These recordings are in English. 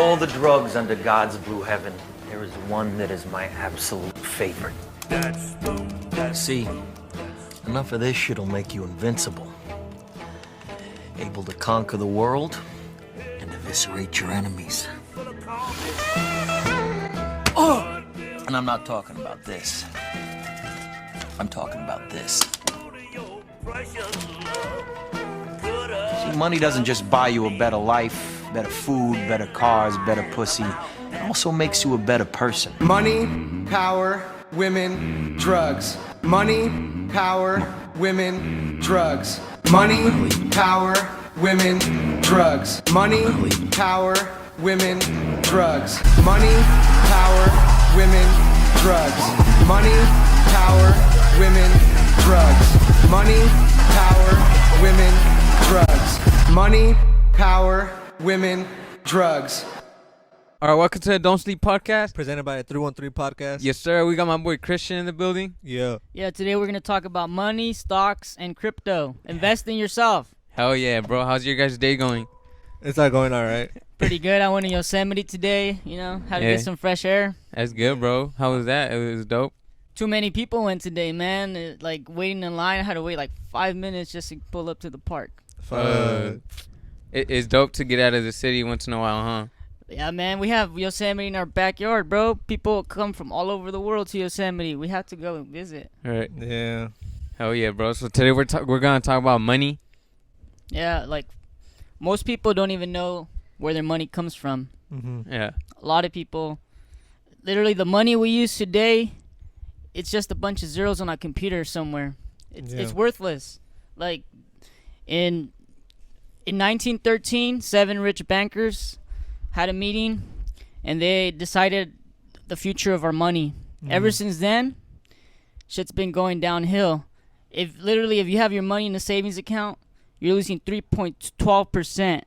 all the drugs under God's blue heaven, there is one that is my absolute favorite. See, enough of this shit'll make you invincible. Able to conquer the world and eviscerate your enemies. Oh! And I'm not talking about this. I'm talking about this. See, money doesn't just buy you a better life, better food, better cars, better pussy. It also makes you a better person. Money, power, women, drugs. Money, power, women, drugs. Money, power, women, drugs. Money, power, women, drugs. Money, power, women, drugs. Money, power, women, drugs. Money, power, women, drugs. Money, power, women, drugs. All right, welcome to the Don't Sleep podcast. Presented by the 313 podcast. Yes, sir. We got my boy Cristian in the building. Yeah. Yeah, today we're going to talk about money, stocks, and crypto. Invest in yourself. Hell yeah, bro. How's your guys' day going? It's not going all right. Pretty good. I went to Yosemite today, had to get some fresh air. That's good, bro. How was that? It was dope. Too many people went today, man. Waiting in line. I had to wait 5 minutes just to pull up to the park. It's dope to get out of the city once in a while, huh? Yeah, man. We have Yosemite in our backyard, bro. People come from all over the world to Yosemite. We have to go and visit. All right. Yeah. Hell yeah, bro. So today we're going to talk about money. Yeah, most people don't even know where their money comes from. Mm-hmm. Yeah. A lot of people, literally the money we use today, it's just a bunch of zeros on a computer somewhere. It's worthless. In 1913, 7 rich bankers had a meeting, and they decided the future of our money. Mm-hmm. Ever since then, shit's been going downhill. If you have your money in a savings account, you're losing 3.12%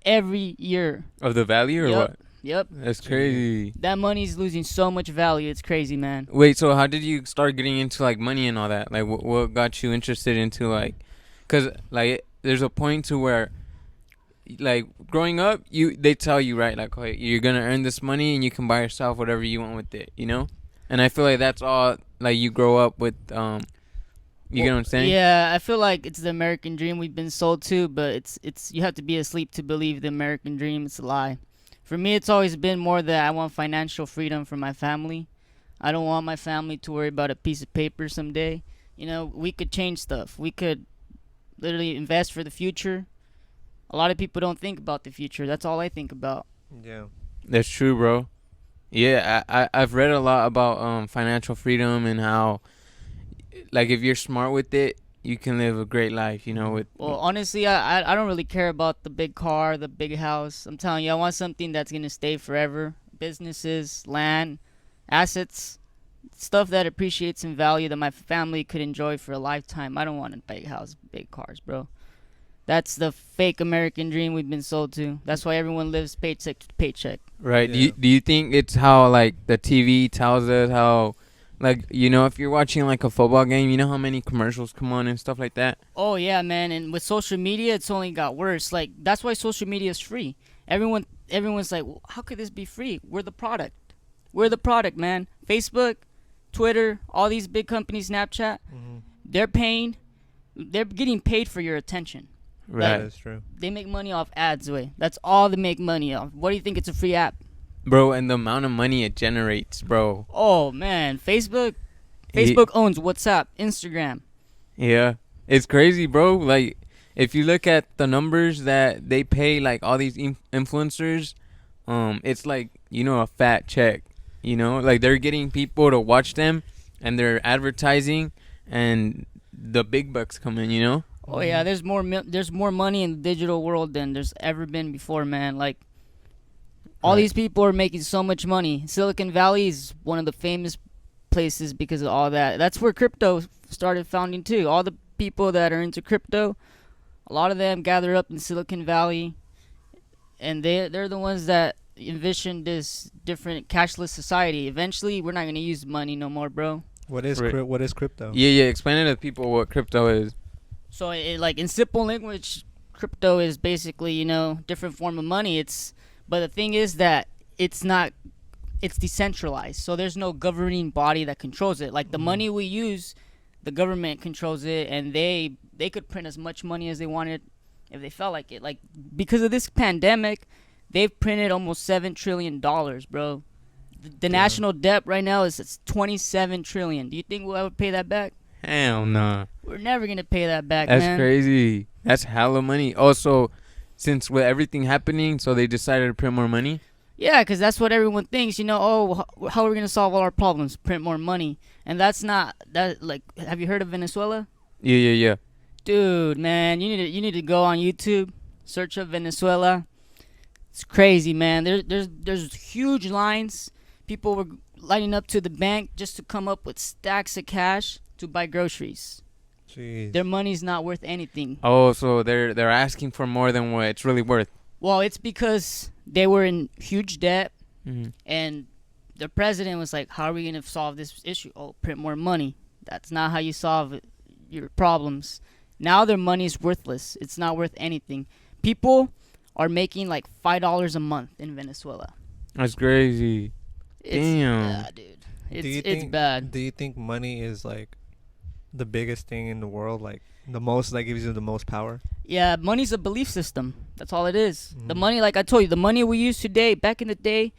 every year. Of the value or what? Yep. That's crazy. That money's losing so much value. It's crazy, man. Wait, so how did you start getting into money and all that? What got you interested into because there's a point to where growing up, they tell you, right, okay, you're gonna earn this money and you can buy yourself whatever you want with it, and I feel like that's all you grow up with. You get what I'm saying? Yeah, I feel like it's the American dream we've been sold to, but it's you have to be asleep to believe the American dream. It's a lie. For me, it's always been more that I want financial freedom for my family. I don't want my family to worry about a piece of paper someday. We could change stuff. We could literally invest for the future. A lot of people don't think about the future. That's all I think about. Yeah. That's true, bro. Yeah, I've read a lot about financial freedom and how if you're smart with it, you can live a great life, Well, honestly, I don't really care about the big car, the big house. I'm telling you, I want something that's going to stay forever. Businesses, land, assets, stuff that appreciates in value that my family could enjoy for a lifetime. I don't want a big house, big cars, bro. That's the fake American dream we've been sold to. That's why everyone lives paycheck to paycheck. Right. Yeah. Do you think it's how the TV tells us how if you're watching a football game, how many commercials come on and stuff like that? Oh, yeah, man. And with social media, it's only got worse. That's why social media is free. Everyone's like, well, how could this be free? We're the product. We're the product, man. Facebook, Twitter, all these big companies, Snapchat, they're getting paid for your attention. Right. That's true. They make money off ads, That's all they make money off. What do you think? It's a free app? Bro, and the amount of money it generates, bro. Oh, man. Facebook owns WhatsApp, Instagram. Yeah. It's crazy, bro. If you look at the numbers that they pay, all these influencers, it's a fat check, they're getting people to watch them, and they're advertising, and the big bucks come in, Oh, yeah. There's more money in the digital world than there's ever been before, man. All these people are making so much money. Silicon Valley is one of the famous places because of all that. That's where crypto started founding too. All the people that are into crypto, a lot of them gather up in Silicon Valley, and they're the ones that envisioned this different cashless society. Eventually, we're not going to use money no more, bro. What is crypto? Yeah. Explain it to people what crypto is. So, in simple language, crypto is basically, different form of money. It's But the thing is that it's not. It's decentralized, so there's no governing body that controls it. Like the money we use, the government controls it, and they could print as much money as they wanted if they felt like it. Like because of this pandemic, they've printed almost $7 trillion, bro. The national debt right now is it's 27 trillion. Do you think we'll ever pay that back? Hell no. We're never gonna pay that back, That's man. crazy. That's hella money. Also, since with everything happening, so they decided to print more money. Yeah, because that's what everyone thinks. You know, how are we gonna solve all our problems? Print more money, and that's not that. Like, have you heard of Venezuela? Yeah. Dude, man, you need to go on YouTube, search up Venezuela. It's crazy, man. There's huge lines. People were lining up to the bank just to come up with stacks of cash to buy groceries. Jeez. Their money's not worth anything. Oh, so they're asking for more than what it's really worth. Well, it's because they were in huge debt, Mm-hmm. and the president was like, "How are we gonna solve this issue? Oh, print more money. That's not how you solve it, your problems." Now their money is worthless. It's not worth anything. People are making like $5 a month in Venezuela. That's crazy. Damn. Yeah, dude. It's bad. Do you think money is like the biggest thing in the world? Like the most that gives you the most power? Yeah, money's a belief system. That's all it is. The Mhm. money, like I told you, the money we use today, back in the day,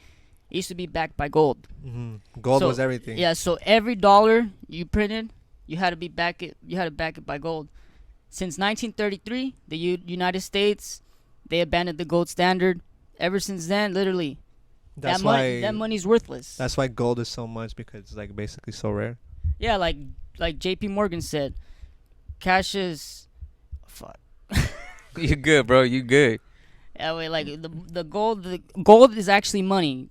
it used to be backed by gold. Gold So, was everything. Yeah, so every dollar you printed, you had to back it by gold. Since 1933, the United States, they abandoned the gold standard. Ever since then, literally, That's that money's worthless. That's why gold is so much, because it's like basically so rare. Yeah, like JP Morgan said, cash is fuck. You good, bro. You good. Yeah, wait, like the gold is actually money.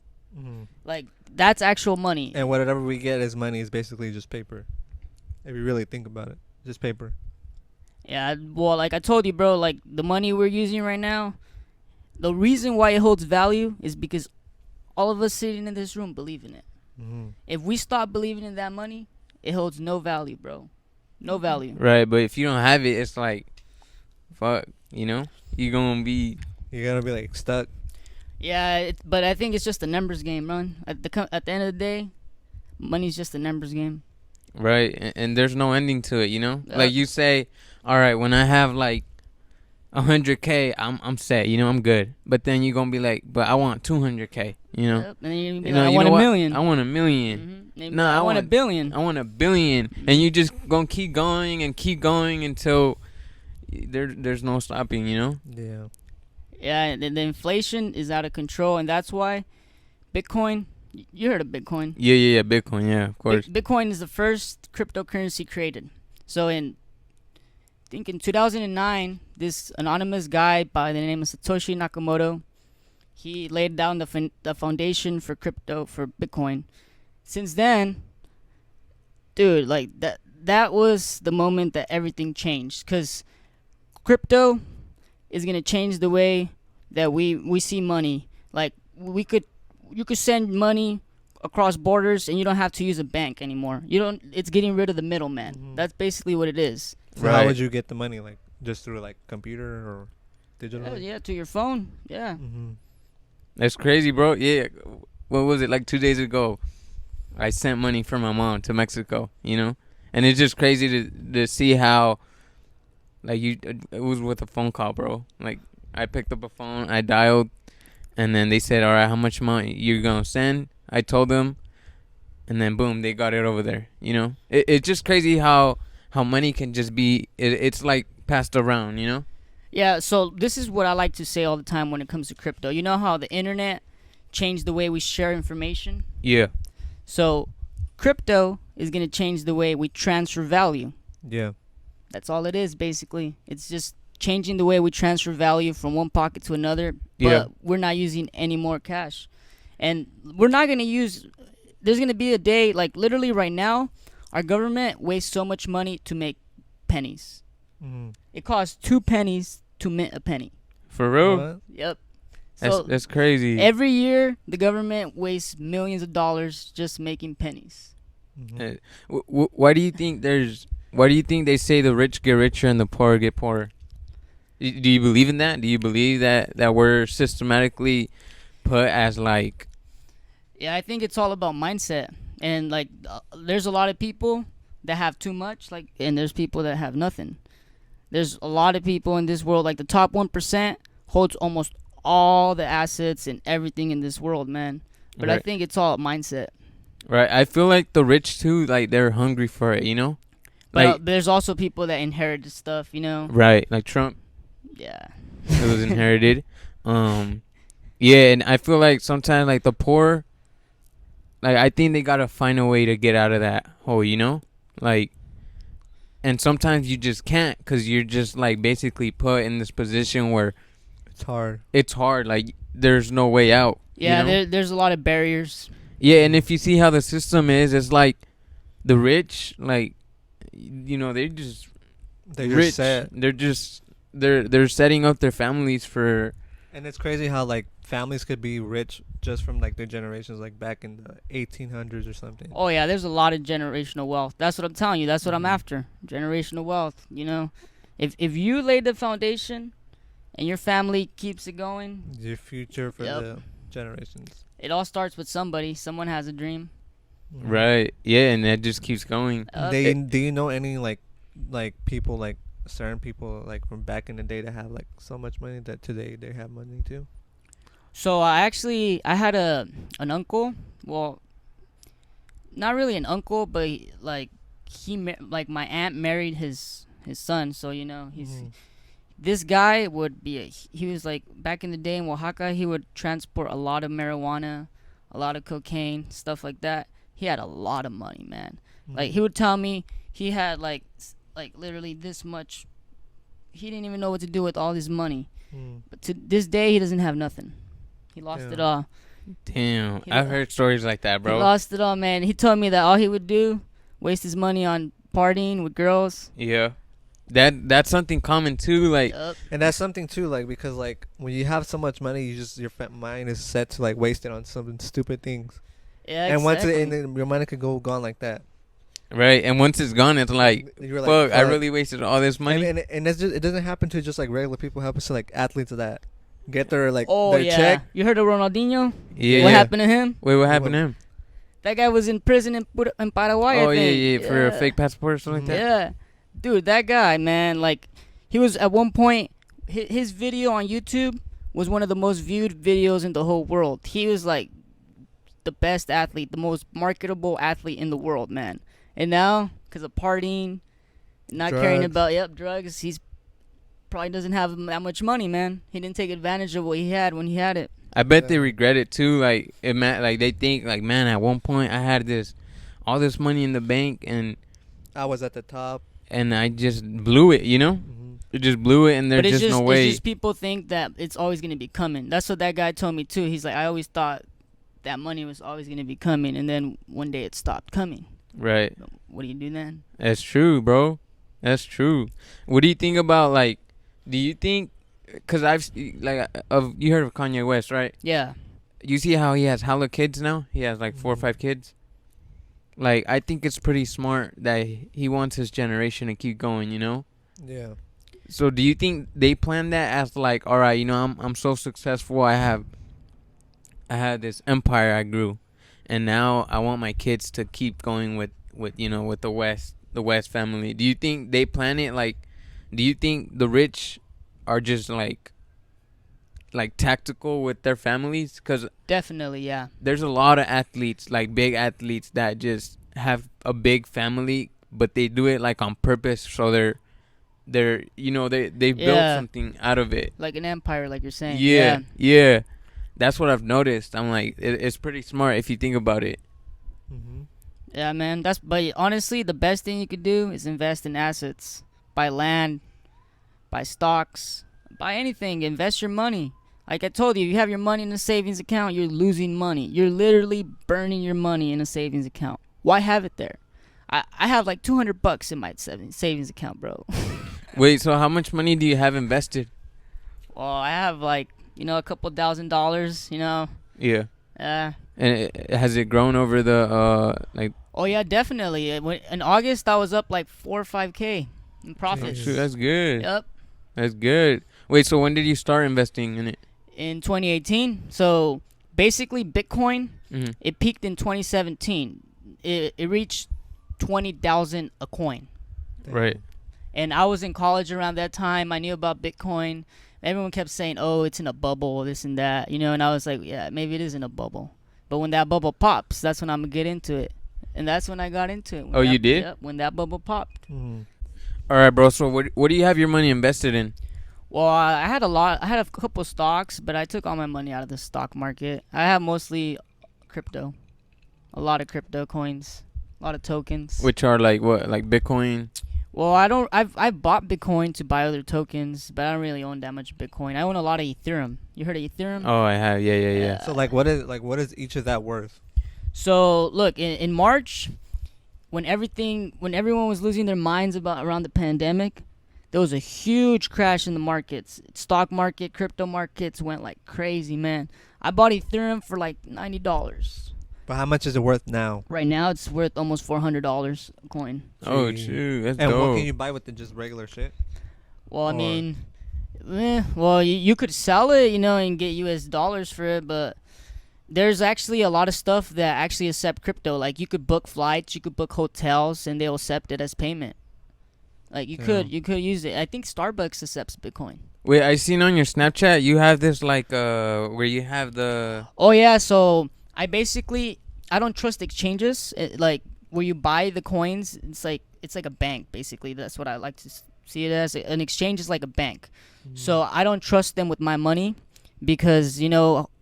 Like that's actual money. And whatever we get as money is basically just paper. If you really think about it, just paper. Yeah, well, like I told you, bro, like the money we're using right now, the reason why it holds value is because all of us sitting in this room believe in it. If we stop believing in that money, it holds no value, bro. No value. Right, but if you don't have it, it's like, fuck, you know? You're gonna be... You're gonna be like stuck. Yeah, but I think it's just a numbers game, man. At the end of the day, money's just a numbers game. Right, and there's no ending to it, you know? Yeah. Like you say, all right, when I have like 100K, I'm set, you know, I'm good. But then you're gonna be like, but I want 200K, you know? Yep. And then you're gonna be You know, like, I you want know a what? million. I want a million. Mm-hmm. No, I want a billion. I want a billion, and you just gonna keep going until there's no stopping, you know? Yeah. Yeah, and the inflation is out of control, and that's why Bitcoin. You heard of Bitcoin? Yeah, Bitcoin, yeah, of course. Bitcoin is the first cryptocurrency created. So I think in 2009, this anonymous guy by the name of Satoshi Nakamoto, he laid down the foundation for crypto, for Bitcoin. Since then, dude, like that was the moment that everything changed, because crypto is gonna change the way that we see money. Like you could send money across borders and you don't have to use a bank anymore. It's getting rid of the middleman. That's basically what it is. So Right. how would you get the money? Like just through like computer or digital? Yeah, to your phone. Yeah. That's crazy, bro. Yeah, what was it, like 2 days ago? I sent money for my mom to Mexico, you know? And it's just crazy to see how, like, it was with a phone call, bro. Like, I picked up a phone, I dialed, and then they said, all right, how much money you're going to send? I told them, and then boom, they got it over there, you know? It's just crazy how money can just be, it's like passed around, you know? Yeah, so this is what I like to say all the time when it comes to crypto. You know how the internet changed the way we share information? Yeah. So crypto is going to change the way we transfer value. Yeah. That's all it is, basically. It's just changing the way we transfer value from one pocket to another, but Yeah. we're not using any more cash. And we're not going to use... There's going to be a day, like literally right now, our government wastes so much money to make pennies. It costs 2 pennies to mint a penny. For real? What? Yep. So That's crazy. every year, the government wastes millions of dollars just making pennies. Why do you think they say the rich get richer and the poor get poorer? Do you believe in that? Do you believe that we're systematically put as like. Yeah, I think it's all about mindset. And like, there's a lot of people that have too much, like, and there's people that have nothing. There's a lot of people in this world, like the top 1% holds almost all the assets and everything in this world, man. But I Right. think it's all mindset. Right. I feel like the rich too, like they're hungry for it, you know? But Like there's also people that inherit the stuff, you know? right, like Trump, Yeah. it was inherited. Yeah, and I feel like sometimes like the poor, like I think they gotta find a way to get out of that hole, you know? Like, and sometimes you just can't, because you're just like basically put in this position where It's hard. it's hard. Like there's no way out. Yeah, you know? there's a lot of barriers. Yeah, and if you see how the system is, it's like the rich, like, you know, they're just They rich. just set. They're just they're setting up their families for. And it's crazy how like families could be rich just from like their generations, like back in the 1800s or something. Oh, yeah, there's a lot of generational wealth. That's what I'm telling you. That's what I'm Mhm. after. Generational wealth, you know? If you lay the foundation and your family keeps it going, Your future for Yep. the generations. it all starts with somebody. Someone has a dream. Mhm. Right. Yeah, and that just keeps going. Do you know any like people, like certain people like from back in the day that have like so much money that today they have money too? So I had an uncle. Well, not really an uncle, but like like my aunt married his son. So you know Mhm. this guy would be he was like back in the day in Oaxaca. He would transport a lot of marijuana, a lot of cocaine, stuff like that. He had a lot of money, man. Like he would tell me he had like literally this much. He didn't even know what to do with all this money. Mm. But to this day, he doesn't have nothing. He lost Yeah. it all. Damn, He I've lo- heard stories like that, He bro. lost it all, man. He told me that all he would do waste his money on partying with girls. Yeah, that's something common too. Like, Yup. And that's something too, like because like when you have so much money, you just your mind is set to like waste it on some stupid things. Yeah, And once exactly. and then your money could go gone like that. right, and once it's gone, it's like, You're fuck, I really wasted all this money. And that's just, it doesn't happen to just like regular people. It happens to like athletes that get their like Oh their yeah, check. you heard of Ronaldinho? Yeah. What happened to him? Wait, what happened to him? That guy was in prison in Paraguay. Oh I yeah, think. yeah, for a fake passport or something like that. Yeah, dude, that guy, man, like, he was at one point. His video on YouTube was one of the most viewed videos in the whole world. He was like the best athlete, the most marketable athlete in the world, man. And now, because of partying, not caring Drugs. about drugs, he's probably doesn't have that much money, man. He didn't take advantage of what he had when he had it. I bet they regret it too. Like, like they think like, man, at one point I had all this money in the bank, and I was at the top. I just blew it. You know, Mm-hmm. it just blew it, and there's But it's just no way. It's just people think that it's always gonna be coming. That's what that guy told me too. He's like, I always thought that money was always gonna be coming, and then one day it stopped coming. Right. What do you do then? That's true, bro. That's true. What do you think about, like, do you think, because you heard of Kanye West, right? Yeah. You see how he has hella kids now? He has like 4 or 5 kids. Like, I think it's pretty smart that he wants his generation to keep going, you know? Yeah. So do you think they planned that as like, all right, you know, I'm so successful, I had this empire I grew, and now I want my kids to keep going with the West family. Do you think they plan it like? Do you think the rich are just like tactical with their families? Because Definitely, yeah. there's a lot of athletes, like big athletes, that just have a big family, but they do it like on purpose, so they built Yeah. something out of it. Like an empire, like you're saying. Yeah. That's what I've noticed. I'm like, it's pretty smart if you think about it. Mm-hmm. Yeah, man. But honestly, the best thing you could do is invest in assets. Buy land, buy stocks, buy anything. Invest your money. Like I told you, if you have your money in a savings account, you're losing money. You're literally burning your money in a savings account. Why have it there? I have like $200 in my savings account, bro. Wait, so how much money do you have invested? Well, I have like, a couple $1,000, Yeah. Uh, And has it grown over the like? oh yeah, definitely. In August, I was up like 4 or 5K in profits. Shoot, that's good. Yep. That's good. Wait, so when did you start investing in it? In 2018. So basically Bitcoin. Mhm. It peaked in 2017. It reached 20,000 a coin. Right. And I was in college around that time. I knew about Bitcoin. Everyone kept saying, "Oh, it's in a bubble, this and that," And I was like, "Yeah, maybe it is in a bubble." But when that bubble pops, that's when I'm gonna get into it. And that's when I got into it. Oh, you did? Yep, when that bubble popped. All right, bro. So what do you have your money invested in? Well, I had a lot. I had a couple stocks, but I took all my money out of the stock market. I have mostly crypto, a lot of crypto coins, a lot of tokens. Which are like what, like Bitcoin? Well, I don't. I've bought Bitcoin to buy other tokens, but I don't really own that much Bitcoin. I own a lot of Ethereum. You heard of Ethereum? Oh, I have. Yeah. So like, what is each of that worth? So look, in March, when everyone was losing their minds around the pandemic, there was a huge crash in the markets. Stock market, crypto markets went like crazy, man. I bought Ethereum for like $90. But how much is it worth now? Right now, it's worth almost $400 a coin. Oh, Gee. shoot. That's And dope. what can you buy with it? Just regular shit? Well, I Or- mean, well, you could sell it, and get US dollars for it, but there's actually a lot of stuff that actually accept crypto. Like you could book flights, you could book hotels, and they'll accept it as payment. Like you could use it. I think Starbucks accepts Bitcoin. Wait, I seen on your Snapchat you have this like where you have the. Oh yeah, so I don't trust exchanges. Like where you buy the coins, it's like a bank basically. That's what I like to see it as. An exchange is like a bank. So I don't trust them with my money because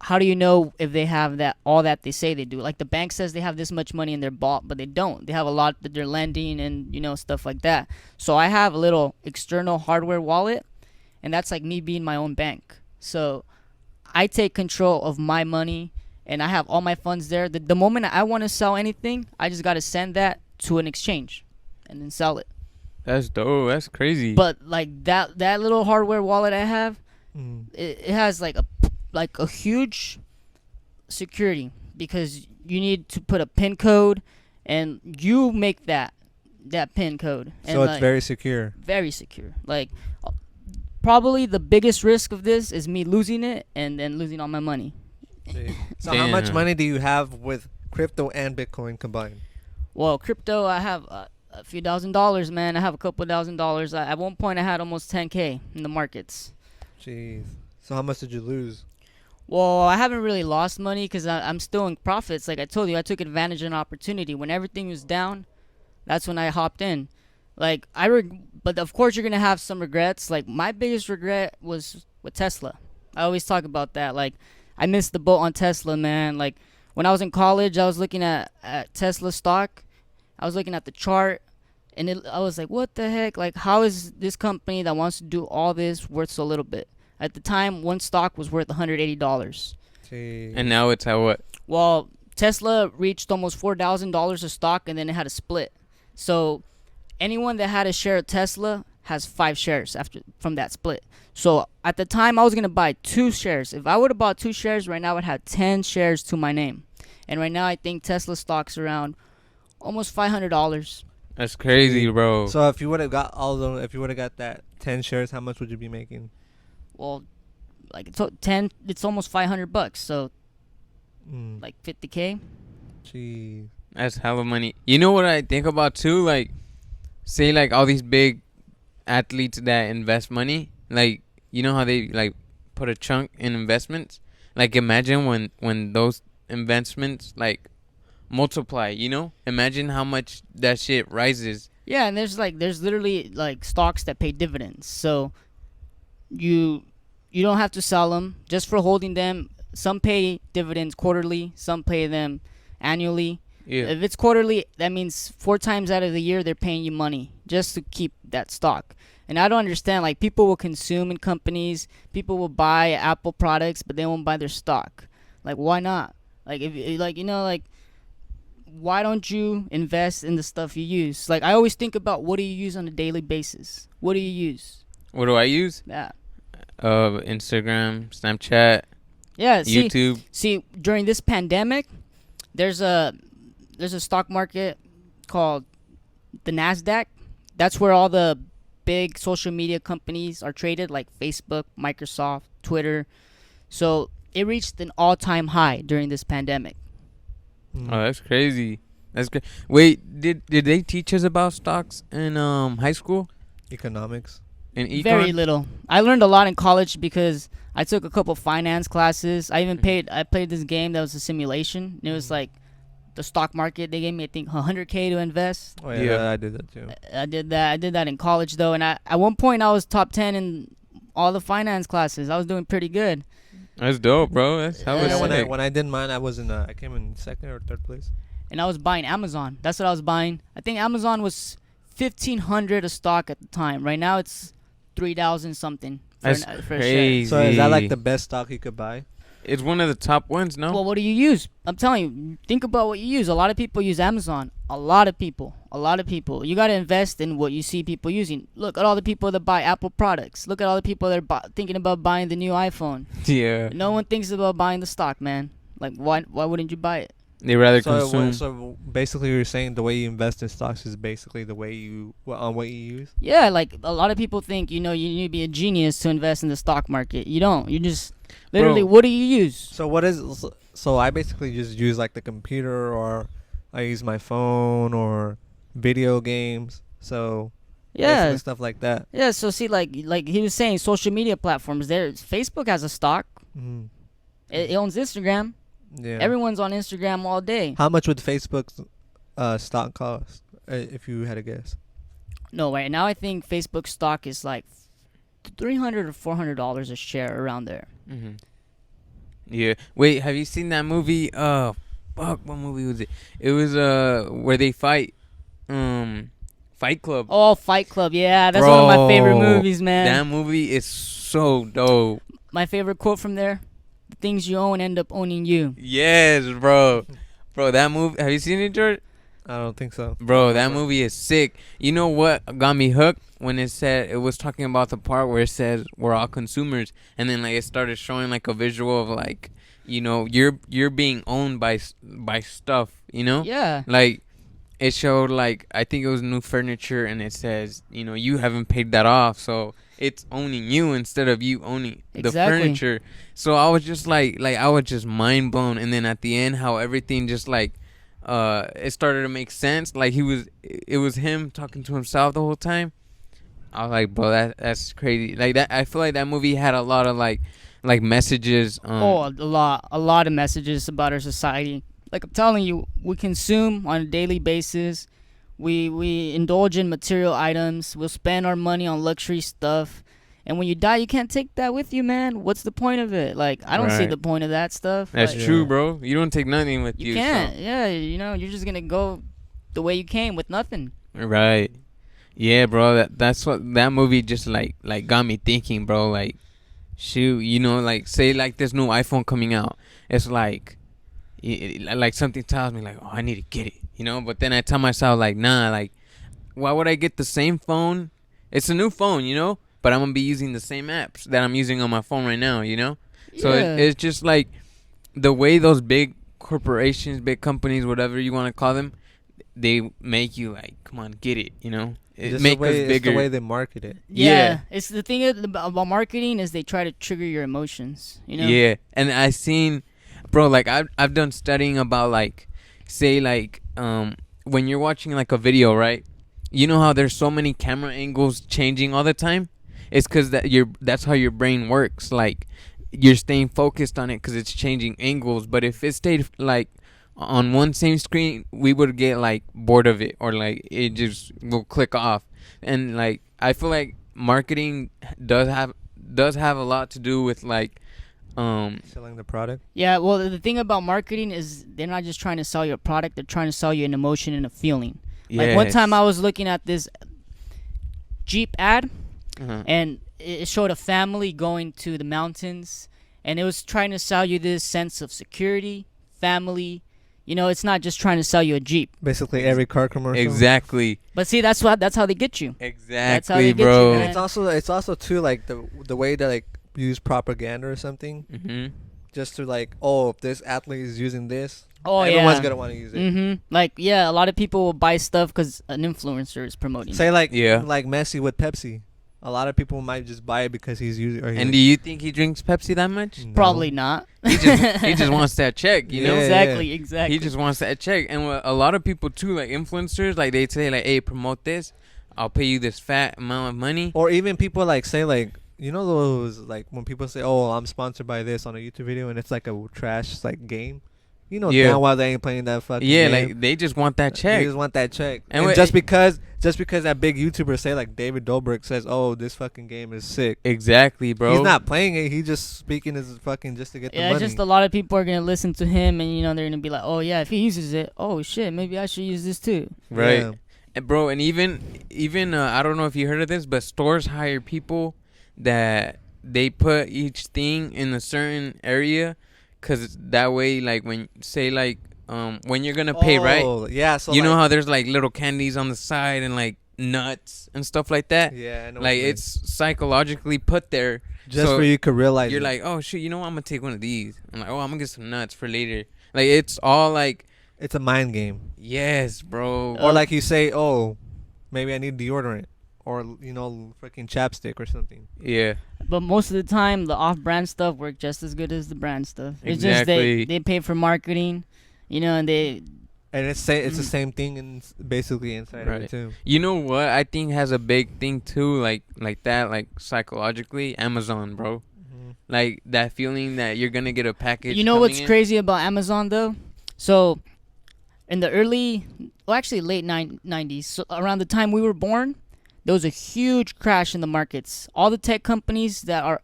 how do you know if they have all that they say they do? Like the bank says they have this much money in their vault, but they don't. They have a lot that they're lending and stuff like that. So I have a little external hardware wallet, and that's like me being my own bank. So I take control of my money. And I have all my funds there. The moment I want to sell anything, I just got to send that to an exchange and then sell it. That's dope. That's crazy. But like that little hardware wallet I have, it has like a huge security because you need to put a PIN code and you make that PIN code. And So it's very secure. Very secure. Like probably the biggest risk of this is me losing it and then losing all my money. So how much Damn. money do you have with crypto and Bitcoin combined? Well, crypto, I have a few $1,000s, man. I have a couple $1,000s. At one point, I had almost 10K in the markets. Jeez. So how much did you lose? Well, I haven't really lost money because I'm still in profits. Like I told you, I took advantage of an opportunity. When everything was down, that's when I hopped in. Like but of course, you're gonna have some regrets. Like my biggest regret was with Tesla. I always talk about that. Like I missed the boat on Tesla, man. Like when I was in college, I was looking at Tesla stock. I was looking at the chart, and I was like, what the heck? Like, how is this company that wants to do all this worth so little bit? At the time, one stock was worth $180. Jeez. And now it's at what? Well, Tesla reached almost $4,000 a stock, and then it had a split. So anyone that had a share of Tesla has 5 shares from that split. So at the time, I was going to buy 2 shares. If I would have bought 2 shares, right now I would have 10 shares to my name. And right now, I think Tesla stock's around almost $500. That's crazy, bro. So if you would have got that 10 shares, how much would you be making? Well, like it's almost $500. So like 50K. Jeez. That's hella money. You know what I think about too? Like, say like all these big athletes that invest money. Like, you know how they like put a chunk in investments? Like, imagine when those investments like multiply, imagine how much that shit rises. Yeah, and there's literally like stocks that pay dividends. So you don't have to sell them just for holding them. Some pay dividends quarterly, some pay them annually. Yeah. If it's quarterly, that means 4 times out of the year they're paying you money just to keep that stock. And I don't understand, like, people will consume in companies, people will buy Apple products, but they won't buy their stock. Like, why not? Like, why don't you invest in the stuff you use? Like, I always think about, what do you use on a daily basis? What do you use? What do I use? Yeah. Instagram, Snapchat, Yeah, YouTube. See, during this pandemic, there's a stock market called the NASDAQ. That's where all the big social media companies are traded, like Facebook, Microsoft, Twitter. So it reached an all-time high during this pandemic. Mm. Oh, that's crazy. That's good. Wait, did they teach us about stocks in high school? Economics. In econ? Very little. I learned a lot in college because I took a couple finance classes. I even I played this game that was a simulation. It was like the stock market. They gave me, I think, 100K to invest. Oh yeah, Yeah. I did that too. I did that in college though, and at one point I was top 10 in all the finance classes. I was doing pretty good. That's dope, bro. That's how Yeah, it's When I did mine, I was in I came in second or third place. And I was buying Amazon. That's what I was buying. I think Amazon was 1,500 a stock at the time. Right now it's 3,000 something. That's for a crazy. share. So is that like the best stock you could buy? It's one of the top ones, no? Well, what do you use? I'm telling you, think about what you use. A lot of people use Amazon. A lot of people. You got to invest in what you see people using. Look at all the people that buy Apple products. Look at all the people that are thinking about buying the new iPhone. Yeah. No one thinks about buying the stock, man. Like, why wouldn't you buy it? They rather So, consume. so basically, you're saying the way you invest in stocks is basically the way on what you use. Yeah, like a lot of people think, you need to be a genius to invest in the stock market. You don't. You just literally, Bro. what do you use? So what is so I basically just use like the computer, or I use my phone, or video games. So Yeah. basically stuff like that. Yeah, so see, like he was saying, social media platforms. Facebook has a stock. Mm. It owns Instagram. Yeah. Everyone's on Instagram all day. How much would Facebook's stock cost if you had a guess? No, right now I think Facebook stock is like $300 or $400 a share, around there. Mm-hmm. Yeah. Wait, have you seen that movie? Fuck, what movie was it? It was where they fight. Fight Club. Oh, Fight Club. Yeah, that's one of my favorite Bro, movies, man. That movie is so dope. My favorite quote from there: "The things you own end up owning you." Yes, bro. Bro, that movie. Have you seen it, George? I don't think so. Bro, that movie is sick. You know what got me hooked? When it was talking about the part where it says we're all consumers, and then like it started showing like a visual of like, you're being owned by stuff, Yeah. like it showed like, I think it was new furniture, and it says, you haven't paid that off, so it's owning you instead of you owning the Exactly. furniture. So I was just like I was just mind blown. And then at the end, how everything just like it started to make sense. Like it was him talking to himself the whole time. I was like, bro, that's crazy. Like that, I feel like that movie had a lot of like messages. A lot of messages about our society. Like I'm telling you, we consume on a daily basis. We indulge in material items. We'll spend our money on luxury stuff. And when you die, you can't take that with you, man. What's the point of it? Like, I don't see Right. the point of that stuff. That's Like, true, bro. You don't take nothing with you. You can't. Yeah, you're just gonna go the way you came with nothing. Right. Yeah, bro. That's what that movie just like got me thinking, bro. Like, shoot, like say like there's no iPhone coming out. It's like, like something tells me like, oh, I need to get it, But then I tell myself like, nah, like, why would I get the same phone? It's a new phone, but I'm gonna be using the same apps that I'm using on my phone right now, So Yeah. it's just like the way those big corporations, big companies, whatever you want to call them, they make you like, come on, get it, It Just make the way, us bigger. It's the way they market it. Yeah. It's the thing about marketing is they try to trigger your emotions. Yeah, and I seen, bro, like I've done studying about like, say like when you're watching like a video, right? You know how there's so many camera angles changing all the time? It's because that's how your brain works. Like you're staying focused on it because it's changing angles. But if it stayed like on one same screen, we would get like bored of it, or like it just will click off. And like I feel like marketing does have a lot to do with like Selling the product. Yeah, well, the thing about marketing is they're not just trying to sell you a product, they're trying to sell you an emotion and a feeling. Like one time I was looking at this Jeep ad, and it showed a family going to the mountains, and it was trying to sell you this sense of security, family. It's not just trying to sell you a Jeep. Basically, every car commercial. Exactly. But see, that's how they get you. That's how they Exactly, get you, bro. man. And it's also too like the way they like use propaganda or something, Mhm. just to like, oh, if this athlete is using this, Oh, everyone's yeah. gonna want to use it. Mm-hmm. Like, yeah, a lot of people will buy stuff because an influencer is promoting it. Say like Yeah. like Messi with Pepsi. a lot of people might just buy it because he's using. And do you think he drinks Pepsi that much? Probably not. He just wants that check, you know? Yeah, Exactly. He just wants that check. And what a lot of people too, like influencers, like they say like, hey, promote this. I'll pay you this fat amount of money. Or even people like say like, you know those like when people say, oh, I'm sponsored by this on a YouTube video and it's like a trash like game. You know damn well they ain't playing that fucking game. Like they just want that check. They just want that check. And just because that big YouTuber say like David Dobrik says, oh, this fucking game is sick. Exactly, bro. He's not playing it. He's just speaking his fucking just to get the money. Yeah, just a lot of people are gonna listen to him, and they're gonna be like, oh yeah, if he uses it, oh shit, maybe I should use this too. Right. Yeah. And bro, and even I don't know if you heard of this, but stores hire people that they put each thing in a certain area. Cause that way, like when when you're gonna pay, right? Yeah. So you know how there's like little candies on the side and like nuts and stuff like that. Yeah. I know Like it's psychologically put there just so for you to realize. You're like, oh shit, you know what? I'm gonna take one of these. I'm like, oh, I'm gonna get some nuts for later. Like it's all like, it's a mind game. yes, bro. Or like you say, oh, maybe I need deodorant, or freaking chapstick or something. Yeah. But most of the time, the off-brand stuff work just as good as the brand stuff. It's Exactly. just they pay for marketing, and they. And it's the same thing and basically inside of it too. You know what I think has a big thing too, like that, like psychologically, Amazon, bro. Mm-hmm. Like that feeling that you're gonna get a package. You know what's in. crazy about Amazon though? So, in the late 90s, so around the time we were born, there was a huge crash in the markets. All the tech companies that are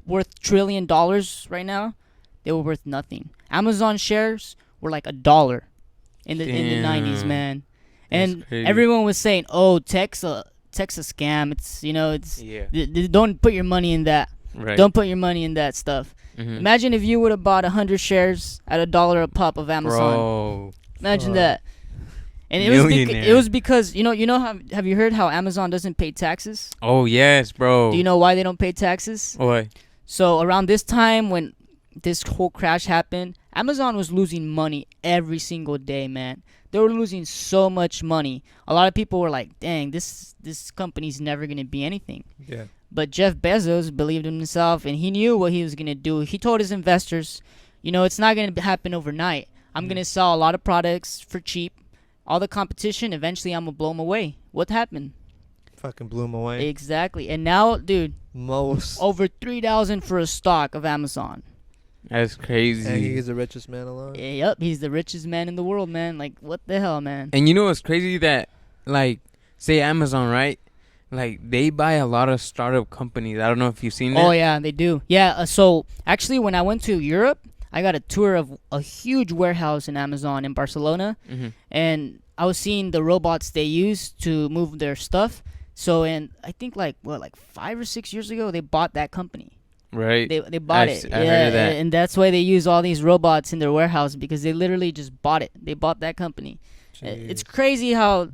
worth $1 trillion right now, they were worth nothing. Amazon shares were like $1 in the 90s, man. And everyone was saying, "Oh, tech's a scam. It's don't put your money in that. Right. Don't put your money in that stuff." Mm-hmm. Imagine if you would have bought 100 shares at $1 a pop of Amazon. Bro. Imagine that. And Millionaire. it was because have you heard how Amazon doesn't pay taxes? Oh yes, bro. Do you know why they don't pay taxes? Why? So around this time when this whole crash happened, Amazon was losing money every single day, man. They were losing so much money. A lot of people were like, "Dang, this company's never gonna be anything." Yeah. But Jeff Bezos believed in himself, and he knew what he was gonna do. He told his investors, it's not gonna happen overnight. I'm gonna sell a lot of products for cheap. All the competition, eventually I'm gonna blow them away. What happened? Fucking blew him away. Exactly. And now, dude, Most. over $3,000 for a stock of Amazon. That's crazy. And he's the richest man alive. Yep, he's the richest man in the world, man. Like, what the hell, man? And you know what's crazy? That, like, say Amazon, right? Like, they buy a lot of startup companies. I don't know if you've seen that. Oh, yeah, they do. Yeah, so, actually, when I went to Europe, I got a tour of a huge warehouse in Amazon in Barcelona. Mm-hmm. And I was seeing the robots they use to move their stuff. So, and I think, like 5 or 6 years ago, they bought that company. Right. They bought it. I heard of that. And that's why they use all these robots in their warehouse, because they literally just bought it. They bought that company. It's crazy how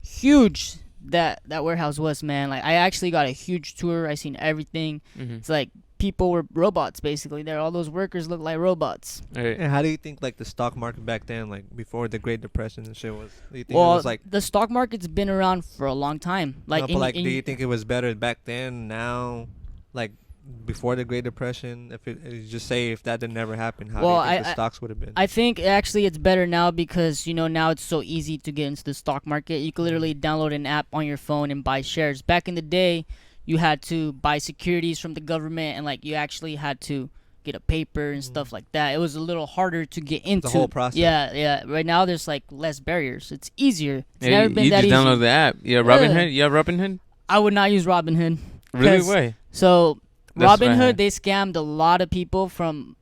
huge that warehouse was, man. Like, I actually got a huge tour. I seen everything. Mm-hmm. It's like people were robots, basically. There, all those workers look like robots. Right. And how do you think like the stock market back then, like before the Great Depression and shit, was? Do you think Well, it was like? the stock market's been around for a long time. Like, No, but do you think it was better back then, now, like before the Great Depression? If just say if that didn't never happen, how do you think the stocks would have been? I think actually it's better now because now it's so easy to get into the stock market. You can literally download an app on your phone and buy shares. Back in the day, you had to buy securities from the government, and like you actually had to get a paper and stuff like that. It was a little harder to get into the whole process. Yeah. Right now there's like less barriers. It's easier. It's Yeah, never been you that just easy. download the app. Yeah, Robinhood. You have Robinhood? I would not use Robinhood. Really? Why? So That's what I Robinhood, had. they scammed a lot of people from.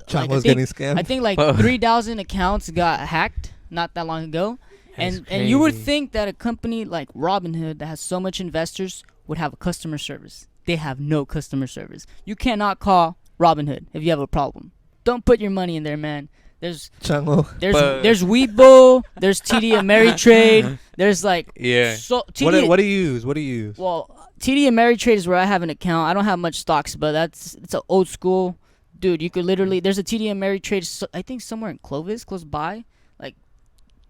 John I was think- getting scammed. I think like Oh. 3,000 accounts got hacked not that long ago. That's And you would crazy. think that a company like Robinhood that has so much investors would have a customer service. They have no customer service. You cannot call Robinhood if you have a problem. Don't put your money in there, man. There's Chango. there's Weibo, there's TD Ameritrade, there's like Yeah. so TD. What do you use? What do you use? Well, TD Ameritrade is where I have an account. I don't have much stocks, but it's an old school. Dude, you could literally, there's a TD Ameritrade, I think somewhere in Clovis, close by. Like,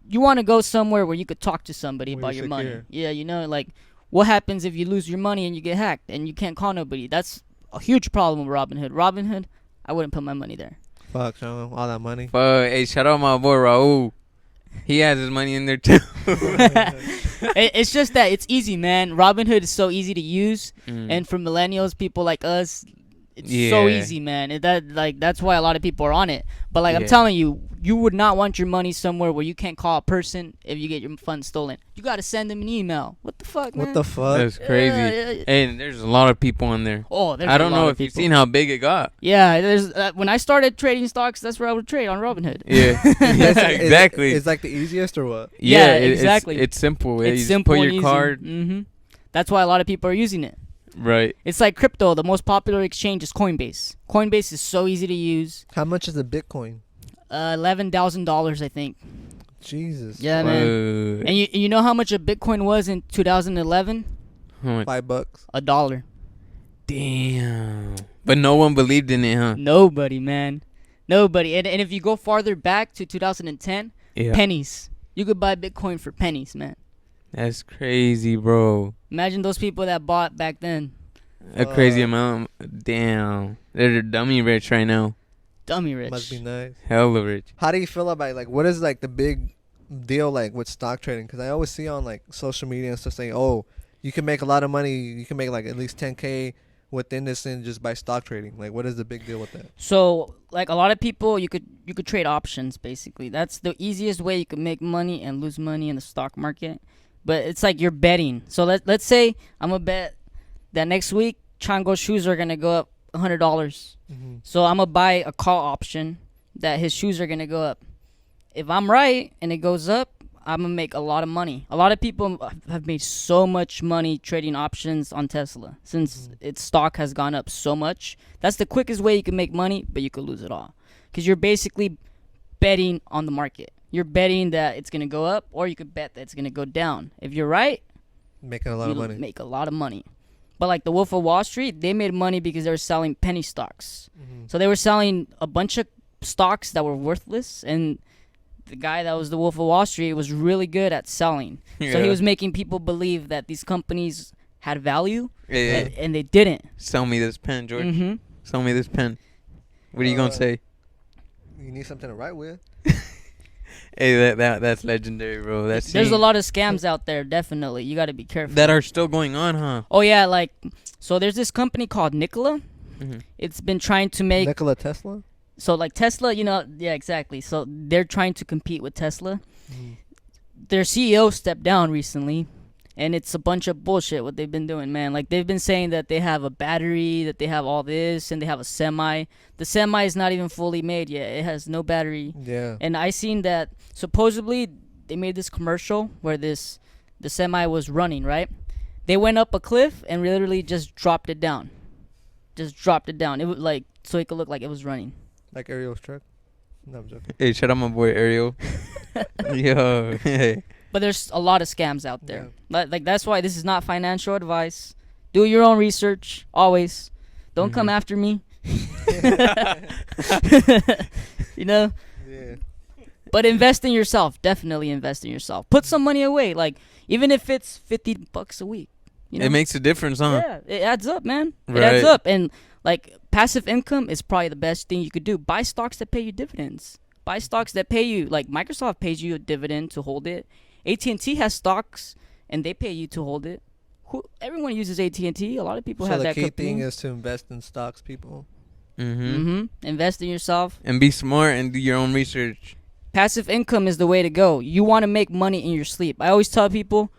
you want to go somewhere where you could talk to somebody Where about you're your money. secure. Yeah, like, What happens if you lose your money and you get hacked and you can't call nobody? That's a huge problem with Robinhood. Robinhood, I wouldn't put my money there. Fuck, all that money. Hey, shout out my boy Raul. He has his money in there too. It's just that it's easy, man. Robinhood is so easy to use, and for millennials, people like us, it's so easy, man. That's why a lot of people are on it. But like I'm telling you, you would not want your money somewhere where you can't call a person if you get your funds stolen. You gotta send them an email. What the fuck, man? What the fuck? That's crazy. And there's a lot of people on there. Oh, there's I don't a lot know of if you've people. seen how big it got. Yeah, there's when I started trading stocks, that's where I would trade on Robinhood. Yeah, exactly. It's like the easiest or what? Yeah, it- exactly. It's simple. It's You just simple put and your easy. card. That's why a lot of people are using it. Right. It's like crypto. The most popular exchange is Coinbase. Coinbase is so easy to use. How much is a Bitcoin? $11,000, I think. Jesus. Yeah, man. And you know how much a Bitcoin was in 2011? $5. $1. Damn. But no one believed in it, huh? Nobody, man. Nobody. And if you go farther back to 2010, pennies. You could buy Bitcoin for pennies, man. That's crazy, bro. Imagine those people that bought back then. A crazy amount. Damn. They're dummy rich right now. Dummy rich. Must be nice. Hella rich. How do you feel about like what is like the big deal like with stock trading? Because I always see on like social media and stuff saying, oh, you can make a lot of money. You can make like at least 10K within this and just by stock trading. Like, what is the big deal with that? So, like a lot of people, you could trade options basically. That's the easiest way you could make money and lose money in the stock market. But it's like you're betting. So let's say I'm gonna bet that next week Chango's shoes are gonna go up $100. So I'm gonna buy a call option that his shoes are gonna go up. If I'm right and it goes up, I'm gonna make a lot of money. A lot of people have made so much money trading options on Tesla since its stock has gone up so much. That's the quickest way you can make money, but you could lose it all because you're basically betting on the market. You're betting that it's gonna go up, or you could bet that it's gonna go down. If you're right, making a lot of money. Make a lot of money. But like the Wolf of Wall Street, they made money because they were selling penny stocks. So they were selling a bunch of stocks that were worthless, and the guy that was the Wolf of Wall Street was really good at selling. So he was making people believe that these companies had value, and they didn't. Sell me this pen, George. Sell me this pen. What are you gonna say? You need something to write with. Hey, that's legendary, bro. There's a lot of scams out there. Definitely, you got to be careful. That are still going on, huh? Oh yeah, like so. There's this company called Nikola. It's been trying to make Nikola Tesla. So like Tesla, yeah, exactly. So they're trying to compete with Tesla. Their CEO stepped down recently, and it's a bunch of bullshit what they've been doing, man. Like they've been saying that they have a battery, that they have all this, and they have a semi. The semi is not even fully made yet. It has no battery. Yeah. And I seen that supposedly they made this commercial where the semi was running, right? They went up a cliff and literally just dropped it down. Just dropped it down. It was like so it could look like it was running. Like Ariel's truck. No, I'm joking. Hey, shout out my boy Ariel. Yo. Hey. But there's a lot of scams out there. Like that's why this is not financial advice. Do your own research always. Don't come after me. Yeah. But invest in yourself. Definitely invest in yourself. Put some money away. Like even if it's $50 a week. It makes a difference, huh? Yeah, it adds up, man. It Right. adds up. And like passive income is probably the best thing you could do. Buy stocks that pay you dividends. Buy stocks that pay you. Like Microsoft pays you a dividend to hold it. AT&T has stocks and they pay you to hold it. Everyone uses AT&T. A lot of people have that. So the key company. thing is to invest in stocks, people. Invest in yourself and be smart and do your own research. Passive income is the way to go. You want to make money in your sleep. I always tell people,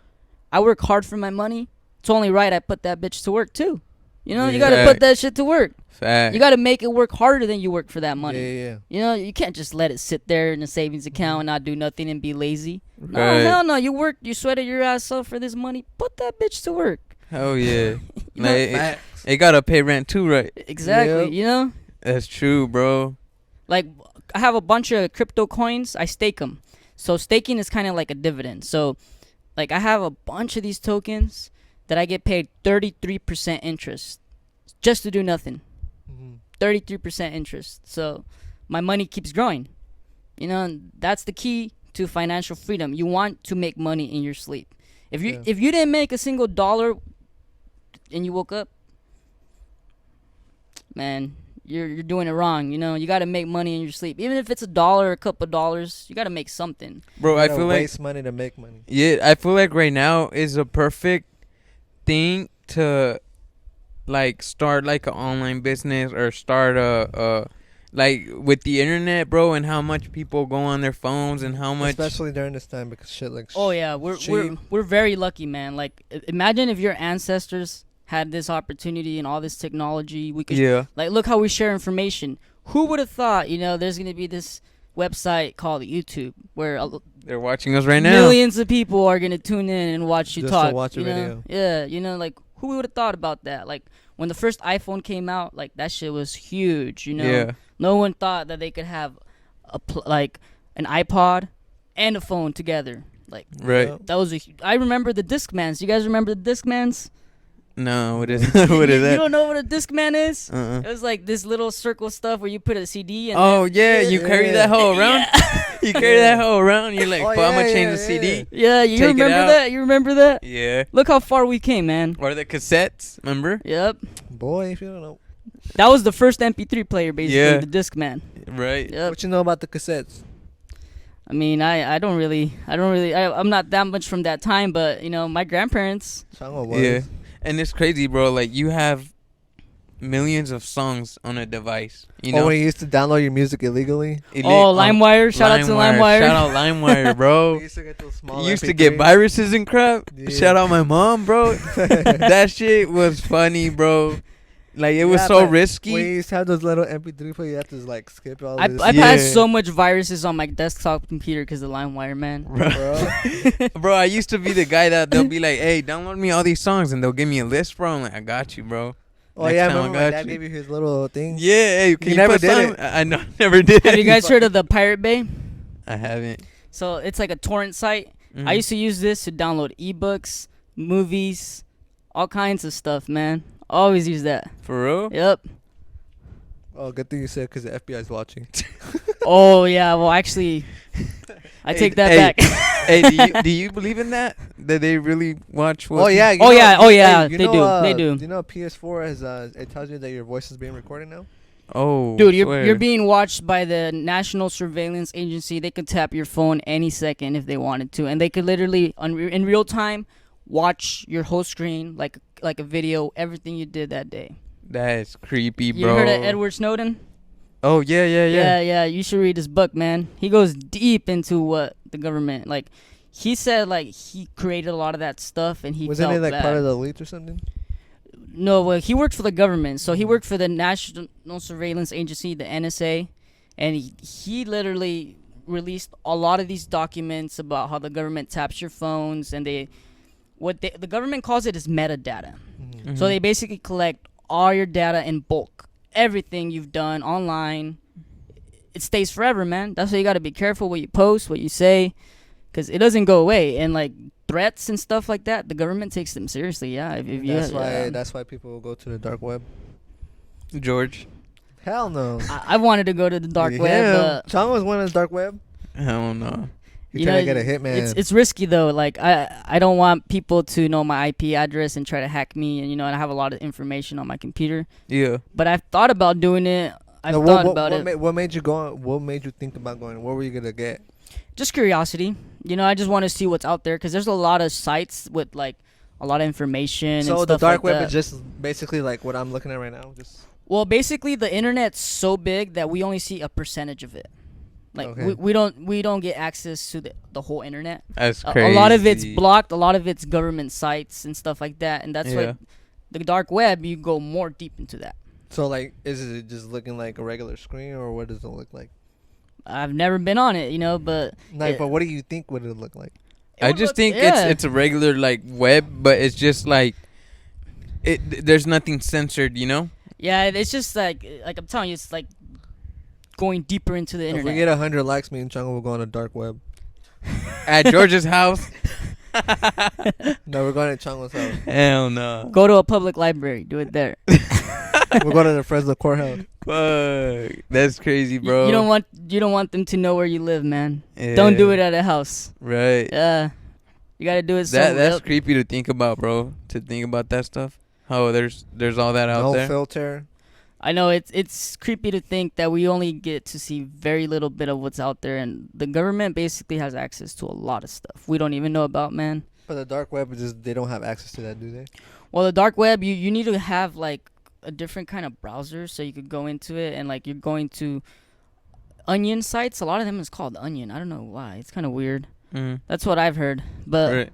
I work hard for my money. It's only right I put that bitch to work too. You know, you got to put that shit to work. Fact. You got to make it work harder than you work for that money. Yeah. You know, you can't just let it sit there in a savings account and not do nothing and be lazy. No, Right. hell no. You work, you sweated your ass off for this money. Put that bitch to work. Hell yeah. You know, Like, it got to pay rent too, right? exactly. Yep. You know, That's true, bro. like I have a bunch of crypto coins. I stake them. So staking is kind of like a dividend. So like I have a bunch of these tokens that I get paid 33% interest just to do nothing. 33% interest. So my money keeps growing. You know, and that's the key to financial freedom. You want to make money in your sleep. If you Yeah. if you didn't make a single dollar and you woke up, man, you're doing it wrong. You know, you got to make money in your sleep, even if it's $1, a couple dollars. You got to make something. Bro, I You gotta feel like waste money to make money. yeah, I feel like right now is a perfect thing to like start like an online business or start a like with the internet, bro, and how much people go on their phones and how much Especially during this time because shit like Oh yeah, we're cheap. we're very lucky, man. Like imagine if your ancestors had this opportunity and all this technology. We could yeah. like look how we share information. Who would have thought, you know, there's going to be this website called YouTube where They're watching us right now. millions of people are going to tune in and watch you Just talk. to watch a you know? video. Yeah, you know, like who would have thought about that? Like when the first iPhone came out, like that shit was huge, you know. Yeah. No one thought that they could have like an iPod and a phone together. Like Right. Yeah. that was I remember the Discmans. You guys remember the Discmans? No, what is what is You that? don't know what a Discman is? Uh-uh. It was like this little circle stuff where you put a CD and Oh yeah, you carry that hoe around. You carry that hoe around. You're like, Oh, "Fuck, I'm gonna yeah, change yeah, the CD. yeah, you Take it remember out. that? You remember that? Yeah. Look how far we came, man. Or the cassettes. Remember? Yep. Boy, if you don't know. That was the first MP3 player, basically, Yeah. the Discman. Right. Yep. What you know about the cassettes? I mean, I'm not that much from that time, but you know, my grandparents. Chango was. Yeah. And it's crazy, bro. Like you have millions of songs on a device. You know. Oh, when you used to download your music illegally? LimeWire. Shout out to LimeWire. Shout out LimeWire, bro. We used to get those small Used to get MP3s. viruses and crap. Yeah. Shout out my mom, bro. That shit was funny, bro. Like it was Yeah, so but risky. When you used to have those little MP3 players, you have to like skip all I've this. had Yeah. so much viruses on my desktop computer because of LimeWire, man. Bro. Bro, I used to be the guy that they'll be like, "Hey, download me all these songs," and they'll give me a list, bro. I'm like, "I got you, bro." Oh Next yeah, time I remember my got dad you. gave you his little thing? Yeah, hey, can You you never put did some? it. I know, never did. Have you guys heard of the Pirate Bay? I haven't. So it's like a torrent site. Mhm. I used to use this to download ebooks, movies, all kinds of stuff, man. Always use that. For real. Yep. Oh, good thing you said because the FBI's watching. Oh yeah. Well, actually, I Hey, take that hey, back. Hey, do you believe in that? That they really watch? What Oh yeah. you Oh, know- yeah, oh, yeah, you they know, do, they do. You know, PS4 has it tells you that your voice is being recorded now. Oh, Dude, you're swear. you're being watched by the National Surveillance Agency. They could tap your phone any second if they wanted to, and they could literally in real time watch your whole screen like a video, everything you did that day. That's creepy, You bro. heard of Edward Snowden? Oh yeah. Yeah. You should read his book, man. He goes deep into what the government like. He said like he created a lot of that stuff, and he Wasn't felt it like bad. part of the elite or something? No, well, he worked for the government. So he worked for the National Surveillance Agency, the NSA, and he literally released a lot of these documents about how the government taps your phones, and the government calls it is metadata. Mm-hmm. So they basically collect all your data in bulk, everything you've done online. It stays forever, man. That's why you got to be careful what you post, what you say, because it doesn't go away. And like threats and stuff like that, the government takes them seriously. Yeah, if you, That's why people will go to the dark web. George. Hell no. I wanted to go to the dark web, but Chong was one of the dark web. I don't know. He you trying know, to get a hitman. It's risky though. Like I don't want people to know my IP address and try to hack me. And I have a lot of information on my computer. Yeah. But I've thought about doing it. I've No, thought about it. What made you go? What made you think about going? What were you gonna get? Just curiosity. I just want to see what's out there because there's a lot of sites with like a lot of information. So and the stuff dark like web that. is just basically like what I'm looking at right now. Just Well, basically the internet's so big that we only see a percentage of it. Like Okay. we don't get access to the whole internet. That's A crazy. lot of it's blocked. A lot of it's government sites and stuff like that. And that's Yeah. why the dark web, you go more deep into that. so like, is it just looking like a regular screen, or what does it look like? I've never been on it, but Like, it- but what do you think would it look like? I just think it's a regular like web, but it's just like there's nothing censored, yeah, it's just like I'm telling you, it's like going deeper into the If internet. we get 100 likes, me and Chunga will go on a dark web. At George's house. No, we're going to Chunga's house. Hell no. Go to a public library, do it there. We're going to the Fresno courthouse. Fuck. That's crazy, bro. You don't want them to know where you live, man. Yeah. Don't do it at a house. Right. Yeah. You gotta do it. That's creepy to think about, bro. To think about that stuff. Oh, there's all that out No there. filter. I know it's creepy to think that we only get to see very little bit of what's out there, and the government basically has access to a lot of stuff we don't even know about, man. But the dark web is just, they don't have access to that, do they? Well, the dark web, you need to have like a different kind of browser so you could go into it, and like you're going to Onion sites. A lot of them is called Onion. I don't know why. It's kind of weird. Mm. That's what I've heard, but. Right.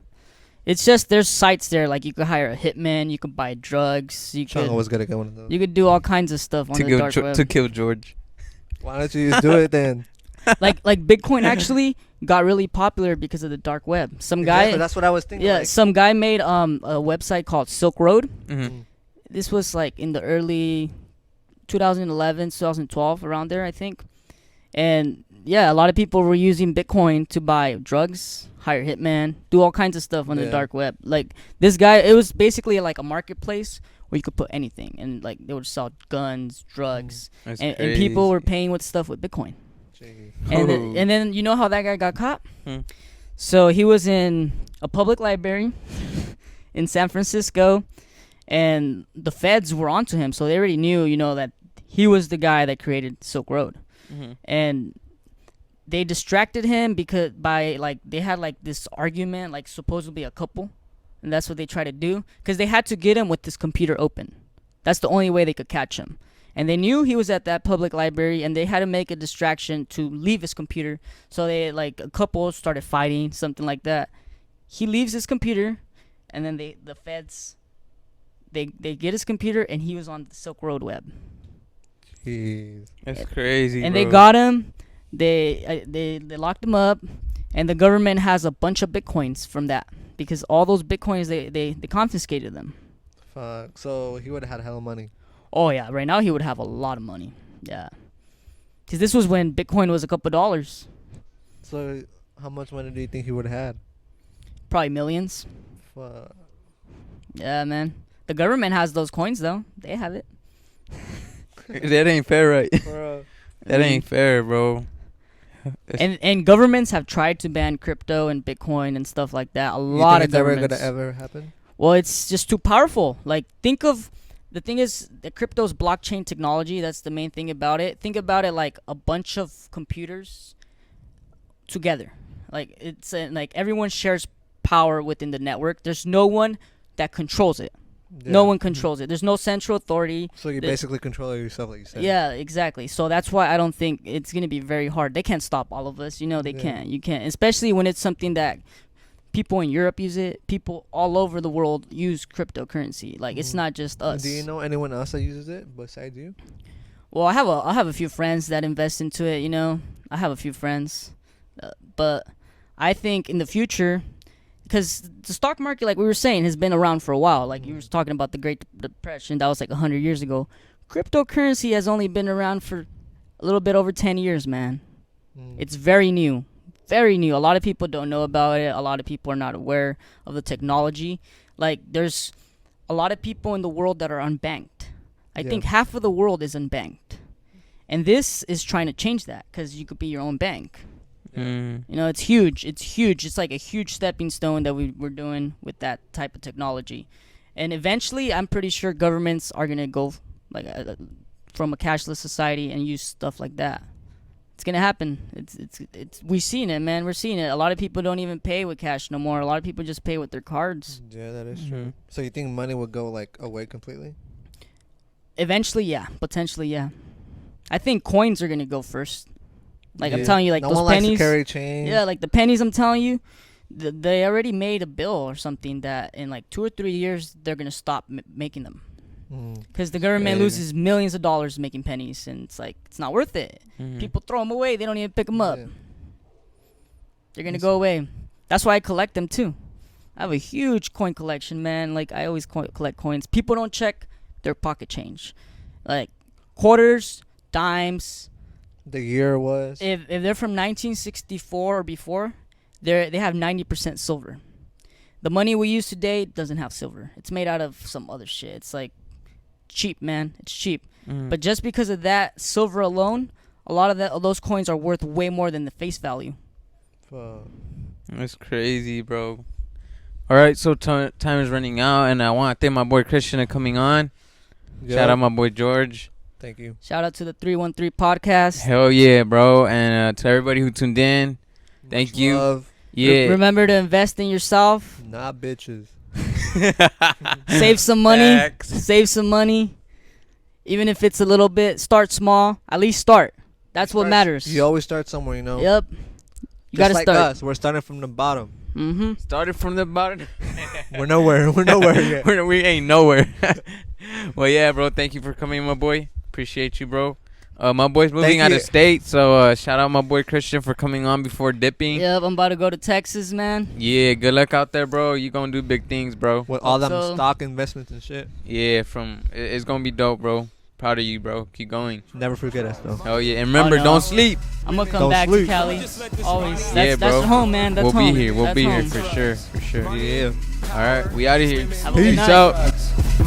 It's just there's sites there like you could hire a hitman, you could buy drugs, you Chongo could was gonna get one of those. you could do all kinds of stuff on the dark web. To kill George. Why don't you just do it then? like Bitcoin actually got really popular because of the dark web. Some guy, Exactly, that's what I was thinking. yeah, like, some guy made a website called Silk Road. Mm-hmm. This was like in the early 2011, 2012, around there, I think. And yeah, a lot of people were using Bitcoin to buy drugs, hire hitman, do all kinds of stuff on the Yeah. dark web. Like this guy, it was basically like a marketplace where you could put anything, and like they would sell guns, drugs, That's and crazy. people were paying with stuff with Bitcoin. Jeez. And then you know how that guy got caught? Hmm. So he was in a public library in San Francisco, and the feds were onto him, so they already knew, you know, that he was the guy that created Silk Road. Mm-hmm. And they distracted him because they had like this argument, like supposedly a couple, and that's what they tried to do because they had to get him with this computer open. That's the only way they could catch him, and they knew he was at that public library, and they had to make a distraction to leave his computer. So they like a couple started fighting, something like that. He leaves his computer, and then the feds they get his computer, and he was on the Silk Road web. Jeez. That's crazy. And bro. they got him. They locked him up, and the government has a bunch of bitcoins from that because all those bitcoins they confiscated them. Fuck. So he would have had hella money. Oh yeah, right now he would have a lot of money. Yeah, because this was when Bitcoin was a couple dollars, So how much money do you think he would have had? probably millions. Fuck. Yeah, man. The government has those coins though. They have it. That ain't fair, right? Bro. That ain't fair, bro. And governments have tried to ban crypto and Bitcoin and stuff like that. A lot of never governments. gonna ever happen. Well, it's just too powerful. Like, think of the thing is that crypto's blockchain technology. That's the main thing about it. Think about it like a bunch of computers together. Like it's like everyone shares power within the network. There's no one that controls it. No Yeah. one controls it. There's no central authority. So you the- basically control it yourself, like you said. Yeah, exactly. So that's why I don't think it's gonna be very hard. They can't stop all of us. You know, they Yeah. can't. You can't, especially when it's something that people in Europe use it. People all over the world use cryptocurrency. Like it's Mhm. not just us. Do you know anyone else that uses it besides you? Well, I have a few friends that invest into it. You know, I have a few friends, but I think in the future, because the stock market, like we were saying, has been around for a while. Like you were talking about the Great Depression, that was like 100 years ago. Cryptocurrency has only been around for a little bit over 10 years, man. Mm. It's very new. Very new. A lot of people don't know about it. A lot of people are not aware of the technology. Like, there's a lot of people in the world that are unbanked. I Yeah. think half of the world is unbanked. And this is trying to change that because you could be your own bank. Mm. You know, it's huge. It's huge. It's like a huge stepping stone that we're doing with that type of technology. And eventually, I'm pretty sure governments are going to go like from a cashless society and use stuff like that. It's gonna happen. It's we've seen it, man. We're seeing it. A lot of people don't even pay with cash no more. A lot of people just pay with their cards. Yeah, that is Mhm. true. So you think money would go like away completely? Eventually, yeah. Potentially, yeah. I think coins are gonna go first. Like I'm Yeah. telling you, like no those one likes pennies. to carry change. Yeah, like the pennies. I'm telling you, they already made a bill or something that in like 2 or 3 years they're gonna stop making them Mm. because the government Crazy. loses millions of dollars making pennies, and it's like it's not worth it. Mhm. People throw them away. They don't even pick them up. Yeah. They're gonna go away. That's why I collect them too. I have a huge coin collection, man. Like I always collect coins. People don't check their pocket change, like quarters, dimes. The year was. If they're from 1964 or before, they have 90% silver. The money we use today doesn't have silver. It's made out of some other shit. It's like cheap, man. It's cheap. Mm. But just because of that silver alone, a lot of those coins are worth way more than the face value. Fuck. That's crazy, bro. All right, so time is running out, and I want to thank my boy Christian for coming on. Yeah. Shout out my boy George. Thank you. Shout out to the 313 podcast. Hell yeah, bro. And to everybody who tuned in, thank Much you. Love, Yeah. Remember to invest in yourself. not bitches. Save some money. Facts. Save some money. Even if it's a little bit, start small. At least start. That's what matters. You always start somewhere, you know. Yep. You Just gotta like start. us, we're starting from the bottom. Mm-hmm. Started from the bottom. We're nowhere. We're nowhere yet. We ain't nowhere. Well, yeah, bro. Thank you for coming, my boy. Appreciate you, bro. My boy's moving Thank out you. of state, so shout out my boy Christian for coming on before dipping. Yep, I'm about to go to Texas, man. Yeah, good luck out there, bro. You gonna do big things, bro. With all them So- stock investments and shit. Yeah, it's gonna be dope, bro. Proud of you, bro. Keep going. Never forget us, though. Hell yeah, and remember, no. don't sleep. I'm gonna come Don't back sleep. to Cali. Always. That's, Yeah, bro. That's home, man. That's we'll home. be here. We'll That's be here home. for sure. For sure. Yeah. All right, we out of here. Have a good Peace night. out.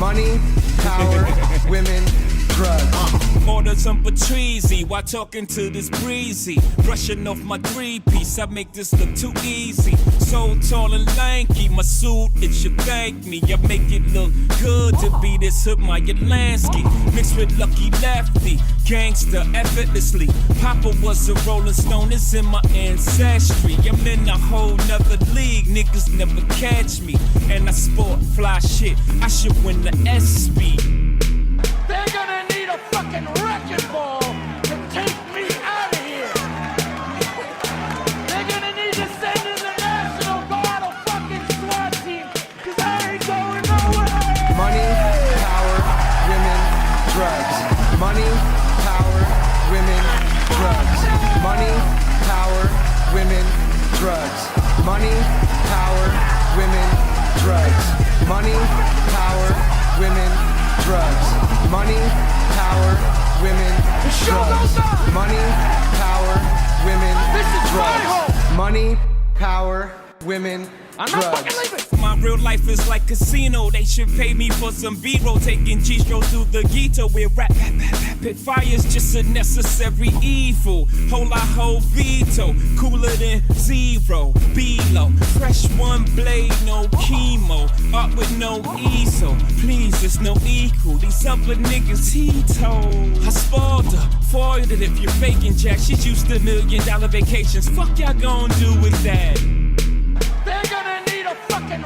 Money, power, women, drugs. Order some Patrizi while talking to this breezy. Brushing off my 3-piece, I make this look too easy. So tall and lanky, my suit, it should thank me. I make it look good to be this hood, my Lansky. Mixed with Lucky Lefty, gangster effortlessly. Papa was a Rolling Stone, it's in my ancestry. I'm in a whole nother league, niggas never catch me. And I sport fly shit, I should win the SB. They're gonna need a fucking wrecking ball to take me out of here. They're gonna need to send in the National Guard a fucking SWAT team, cause I ain't going nowhere. Money, power, women, drugs. Money, power, women, drugs. Money, power, women, drugs. Money, power, women, drugs. Money, power, women, drugs. Money, power, women, drugs. Money, power, women, drugs. Money, power, women, drugs. My real life is like casino. They should pay me for some B-roll. Taking G-stro through the ghetto with rap. Rapid fire's just a necessary evil. Whole veto. Cooler than zero. Below. Fresh one blade, no chemo. Art with no easel. Please, there's no equal. These other niggas he told. I spoiled her. Foiled it if you're faking Jack. She's used to $1 million vacations. Fuck y'all gonna do with that? They're gonna need a fucking